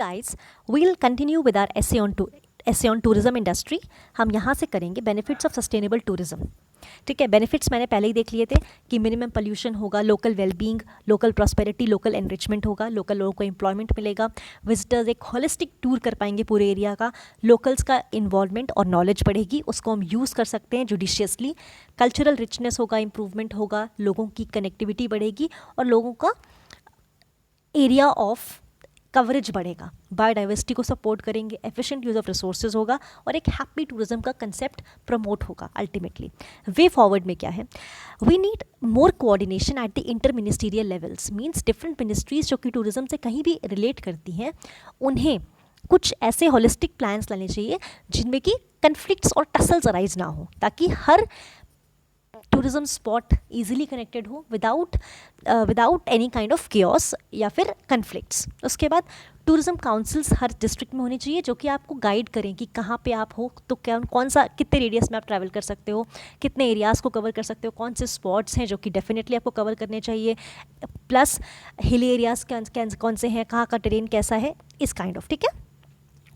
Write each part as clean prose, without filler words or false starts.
Guys we'll continue with our essay on tourism industry। हम यहाँ से करेंगे बेनिफिट्स ऑफ सस्टेनेबल टूरिज्म। ठीक है, बेनिफिट्स मैंने पहले ही देख लिए थे कि मिनिमम पोल्यूशन होगा, local wellbeing, local prosperity, local enrichment होगा, लोकल लोगों को एम्प्लॉयमेंट मिलेगा, विजिटर्स एक होलिस्टिक टूर कर पाएंगे पूरे एरिया का, लोकल्स का इन्वॉल्वमेंट और नॉलेज बढ़ेगी, उसको हम यूज़ कर सकते हैं जुडिशियसली, कल्चरल रिचनेस होगा, इम्प्रूवमेंट होगा, लोगों की कनेक्टिविटी बढ़ेगी और लोगों का एरिया ऑफ कवरेज बढ़ेगा, बायोडाइवर्सिटी को सपोर्ट करेंगे, एफिशिएंट यूज़ ऑफ रिसोर्सेज होगा और एक हैप्पी टूरिज्म का कंसेप्ट प्रमोट होगा। अल्टीमेटली वे फॉरवर्ड में क्या है, we need more coordination at the inter ministerial levels. Means different ministries जो कि टूरिज्म से कहीं भी रिलेट करती हैं, उन्हें कुछ ऐसे होलिस्टिक प्लान्स लाने चाहिए जिनमें कि कन्फ्लिक्ट्स और टसल्स अराइज ना हो, ताकि हर टूरिज्म स्पॉट ईजिली कनेक्टेड हो without any kind of chaos या फिर कन्फ्लिक्ट्स। उसके बाद टूरिज्म काउंसिल्स हर डिस्ट्रिक्ट में होनी चाहिए जो कि आपको गाइड करें कि कहाँ पे आप हो तो कौन सा कितने रेडियस में आप ट्रैवल कर सकते हो, कितने एरियाज़ को कवर कर सकते हो, कौन से स्पॉट्स हैं जो कि डेफिनेटली आपको कवर करने चाहिए, प्लस हिल एरियाज़ कौन से हैं, कहाँ का टेरेन कैसा है, इस काइंड ऑफ। ठीक है,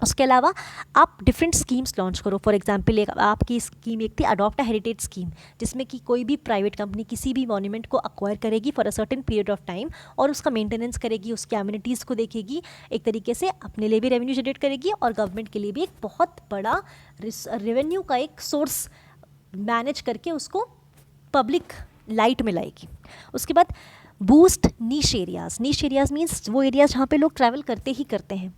उसके अलावा आप डिफरेंट स्कीम्स लॉन्च करो। फॉर एग्जांपल एक आपकी स्कीम एक थी अडॉप्ट अ हेरिटेज स्कीम, जिसमें कि कोई भी प्राइवेट कंपनी किसी भी मॉन्यूमेंट को अक्वायर करेगी for a certain period of time और उसका मेंटेनेंस करेगी, उसकी एमिनिटीज़ को देखेगी, एक तरीके से अपने लिए भी रेवेन्यू जनरेट करेगी और गवर्नमेंट के लिए भी एक बहुत बड़ा रेवेन्यू का एक सोर्स मैनेज करके उसको पब्लिक लाइट में लाएगी। उसके बाद बूस्ट नीश एरियाज़ मीन्स वो एरियाज़ जहाँ पे लोग ट्रैवल करते ही करते हैं,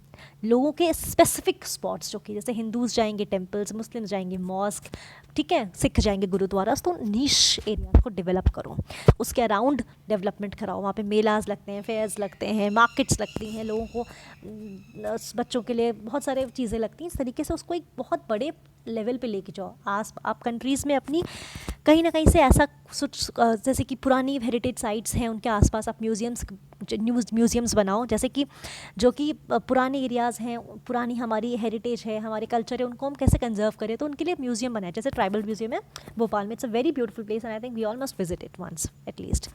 लोगों के स्पेसिफिक स्पॉट्स जो कि जैसे हिंदूज जाएंगे टेम्पल्स, मुस्लिम्स जाएंगे मॉस्क, ठीक है, सिख जाएंगे गुरुद्वारास, तो नीश एरिया को डेवलप करो, उसके अराउंड डेवलपमेंट कराओ। वहाँ पे मेलाज लगते हैं, फेयर्स लगते हैं, मार्केट्स लगती हैं, लोगों को बच्चों के लिए बहुत सारे चीज़ें लगती हैं। इस तरीके से उसको एक बहुत बड़े लेवल पे लेके जाओ। आप कंट्रीज़ में अपनी कहीं ना कहीं से ऐसा जैसे कि पुरानी हेरिटेज साइट्स हैं उनके आसपास आप म्यूज़ियम्स बनाओ, जैसे कि जो कि पुराने एरियाज़ हैं, पुरानी हमारी हेरिटेज है, हमारे कल्चर है, उनको हम कैसे कंजर्व करें, तो उनके लिए म्यूज़ियम बनाए। जैसे ट्राइबल म्यूज़ियम है भोपाल में, it's a very beautiful place and I think we all must visit it once at least.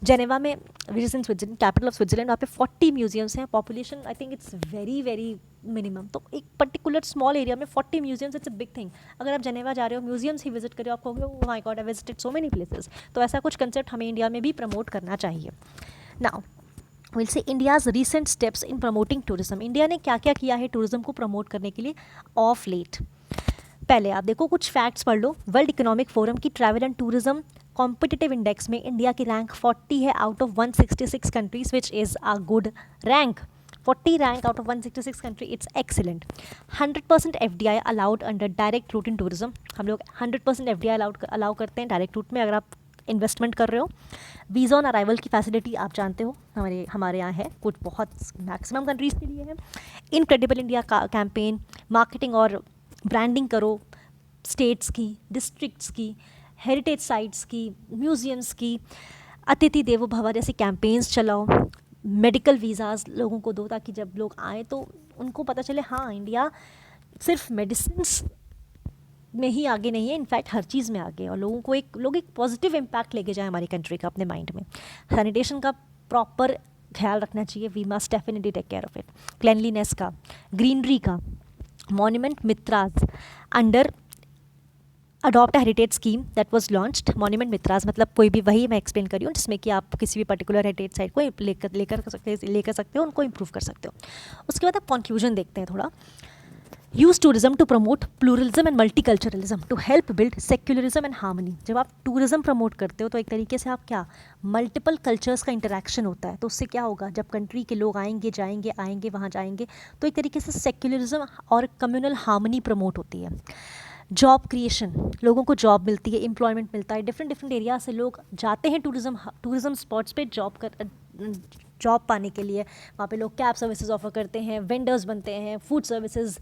Geneva में, which is in Switzerland, capital of Switzerland, वहाँ पे 40 म्यूज़ियम्स हैं। Population I think it's very very minimum, तो एक particular small area में 40 museums, it's a big thing. अगर आप Geneva जा रहे हो, म्यूजियम्स ही विजिट कर रहे हो, आप कहोगे oh my God I visited so many places. तो ऐसा कुछ कंसेप्ट हमें इंडिया में भी प्रमोट करना चाहिए। Now will say India's recent steps in promoting tourism. India ने क्या क्या किया है टूरिज्म को प्रमोट करने के लिए ऑफ लेट। पहले आप देखो कुछ फैक्ट्स पढ़ लो। वर्ल्ड इकोनॉमिक फोरम की travel and tourism competitive index में इंडिया की रैंक 40 है out of 166 countries, which is a good rank. 40 rank out of 166 country, it's excellent. 100% FDI allowed under direct route in tourism. हम लोग 100% FDI allow करते हैं direct route में अगर आप इन्वेस्टमेंट कर रहे हो। वीज़ा ऑन अराइवल की फैसिलिटी आप जानते हो हमारे यहाँ है, कुछ बहुत मैक्सिमम कंट्रीज़ के लिए है। इनक्रेडिबल इंडिया का कैंपेन, मार्केटिंग और ब्रांडिंग करो स्टेट्स की, डिस्ट्रिक्ट्स की, हेरिटेज साइट्स की, म्यूज़ियम्स की, अतिथि देवो भव जैसे कैंपेन्स चलाओ। मेडिकल वीज़ाज़ लोगों को दो ताकि जब लोग आए तो उनको पता चले हाँ इंडिया सिर्फ मेडिसिन्स में ही आगे नहीं है, इनफैक्ट हर चीज़ में आगे, और लोगों को लोग एक पॉजिटिव इम्पैक्ट लेके जाए हमारी कंट्री का अपने माइंड में। सैनिटेशन का प्रॉपर ख्याल रखना चाहिए, we must definitely take care of it. Cleanliness का, ग्रीनरी का, मॉन्यूमेंट मित्राज under adopt heritage scheme that was launched. Monument मित्राज मतलब कोई भी, वही मैं एक्सप्लेन करी हूँ, जिसमें कि आप किसी भी पर्टिकुलर हेरिटेज साइट को लेकर सकते हो, उनको इम्प्रूव कर सकते हो। उसके बाद आप कंक्लूजन देखते हैं थोड़ा। Use tourism to promote pluralism and multiculturalism to help build secularism and harmony. जब आप टूरिज्म प्रमोट करते हो तो एक तरीके से आप क्या, मल्टीपल कल्चर्स का इंटरेक्शन होता है, तो उससे क्या होगा, जब कंट्री के लोग आएंगे वहाँ जाएंगे, तो एक तरीके से सेक्युलरिज्म और कम्युनल हार्मनी प्रमोट होती है। जॉब क्रिएशन, लोगों को जॉब मिलती है, एम्प्लॉयमेंट मिलता है, डिफरेंट एरिया से लोग जाते हैं टूरिज्म स्पॉट्स पे जॉब पाने के लिए। वहाँ पे लोग कैब सर्विसेज ऑफर करते हैं, वेंडर्स बनते हैं, फूड सर्विसेज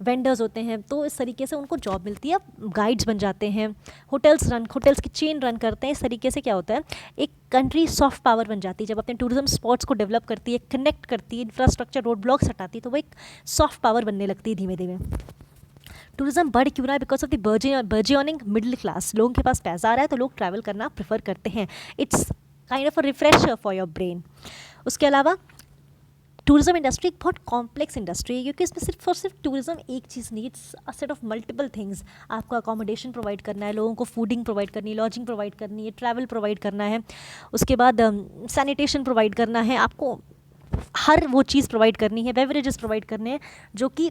वेंडर्स होते हैं, तो इस तरीके से उनको जॉब मिलती है, गाइड्स बन जाते हैं, होटल्स की चेन रन करते हैं। इस तरीके से क्या होता है, एक कंट्री सॉफ्ट पावर बन जाती है जब अपने टूरिज्म स्पॉट्स को डेवलप करती है, कनेक्ट करती है, इंफ्रास्ट्रक्चर रोड ब्लॉक्स हटाती है, तो वो एक सॉफ्ट पावर बनने लगती है धीमे धीमे। टूरिज्म बढ़ क्यों रहा है, because of the बर्जियनिंग middle class. लोगों के पास पैसा आ रहा है तो लोग ट्रैवल करना प्रेफर करते हैं। It's kind of a refresher for your brain. उसके अलावा टूरिज़्म इंडस्ट्री एक बहुत कॉम्प्लेक्स इंडस्ट्री है, क्योंकि इसमें सिर्फ और सिर्फ टूरिज़्म एक चीज़ नहीं, it's a set of multiple things. आपको अकोमोडेशन प्रोवाइड करना है, लोगों को फूडिंग प्रोवाइड करनी है, लॉजिंग प्रोवाइड करनी है, ट्रैवल प्रोवाइड करना है, उसके बाद सैनिटेशन प्रोवाइड करना है, आपको हर वो चीज़ प्रोवाइड करनी है, बेवरेजेस प्रोवाइड करने हैं जो कि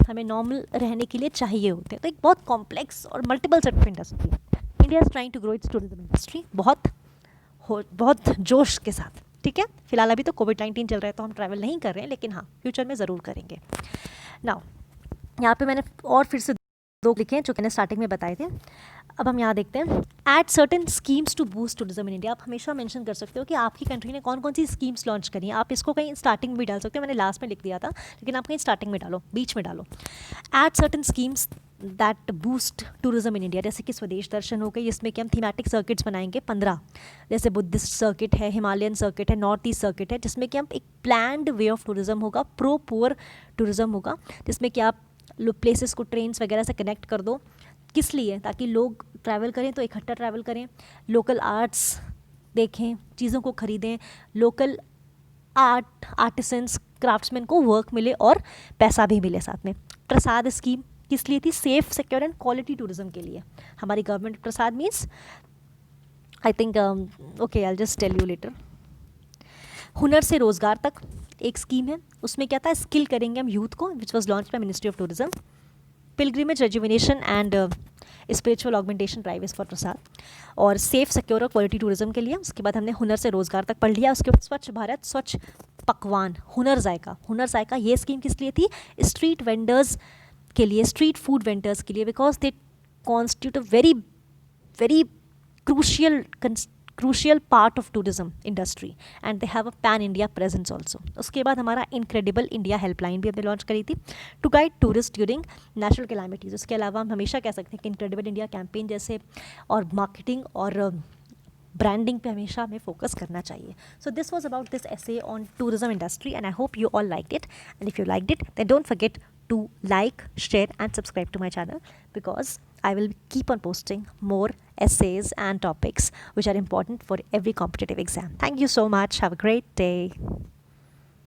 हमें नॉर्मल रहने के लिए चाहिए होते हैं। तो एक बहुत कॉम्प्लेक्स और multiple set of industry. India is trying to grow its tourism industry बहुत जोश के साथ। ठीक है, फिलहाल अभी तो कोविड-19 चल रहा है तो हम ट्रैवल नहीं कर रहे हैं, लेकिन हाँ फ्यूचर में ज़रूर करेंगे। नाउ यहाँ पे मैंने और फिर से दो लिखे हैं जो मैंने स्टार्टिंग में बताए थे। अब हम यहाँ देखते हैं, add certain schemes to boost tourism in India. आप हमेशा मेंशन कर सकते हो कि आपकी कंट्री ने कौन कौन सी स्कीम्स लॉन्च करी हैं। आप इसको कहीं स्टार्टिंग में भी डाल सकते हो, मैंने लास्ट में लिख दिया था, लेकिन आप कहीं स्टार्टिंग में डालो, बीच में डालो। Add certain schemes that boost tourism in India, जैसे कि स्वदेश दर्शन हो गई, जिसमें कि हम थीमेटिक सर्किट्स बनाएंगे 15, जैसे बुद्धिस्ट सर्किट है, हिमालयन सर्किट है, नॉर्थ ईस्ट सर्किट है, जिसमें कि हम एक प्लान्ड वे ऑफ टूरिज्म होगा, प्रो पुअर टूरिज्म होगा, जिसमें कि आप प्लेसेस को ट्रेन्स वगैरह से कनेक्ट कर दो। किस लिए? ताकि लोग ट्रैवल करें तो इकट्ठा ट्रैवल करें, लोकल आर्ट्स देखें, चीज़ों को ख़रीदें, लोकल आर्टिसंस क्राफ्ट्समैन को वर्क मिले और पैसा भी मिले साथ में। प्रसाद स्कीम किस लिए थी? Safe, secure and quality tourism के लिए हमारी government. Prasad means I think okay, I will just tell you later. हुनर से रोज़गार तक एक स्कीम है, उसमें क्या था? स्किल करेंगे हम यूथ को, which was launch by ministry of tourism. Pilgrimage rejuvenation and spiritual augmentation drive is for Prasad. और सेफ, सिक्योर और क्वालिटी टूरिज्म के लिए। उसके बाद हमने हुनर से रोज़गार तक पढ़ लिया। उसके बाद स्वच्छ भारत, स्वच्छ पकवान, हुनर जायका। हुनर जायका ये स्कीम किस लिए थी? स्ट्रीट वेंडर्स के लिए, स्ट्रीट फूड वेंडर्स के लिए, because they constitute a very very crucial part of tourism industry and they have a pan India presence also. उसके बाद हमारा इनक्रेडिबल इंडिया हेल्पलाइन भी हमने लॉन्च करी थी to guide tourist during natural calamities. उसके अलावा हम हमेशा कह सकते हैं कि इनक्रेडिबल इंडिया कैंपेन जैसे और मार्केटिंग और ब्रांडिंग पे हमेशा हमें फोकस करना चाहिए। So this was about this essay on tourism industry and I hope you all liked it, and if you liked it then don't forget to like, share and subscribe to my channel, because I will keep on posting more essays and topics which are important for every competitive exam. Thank you so much. Have a great day.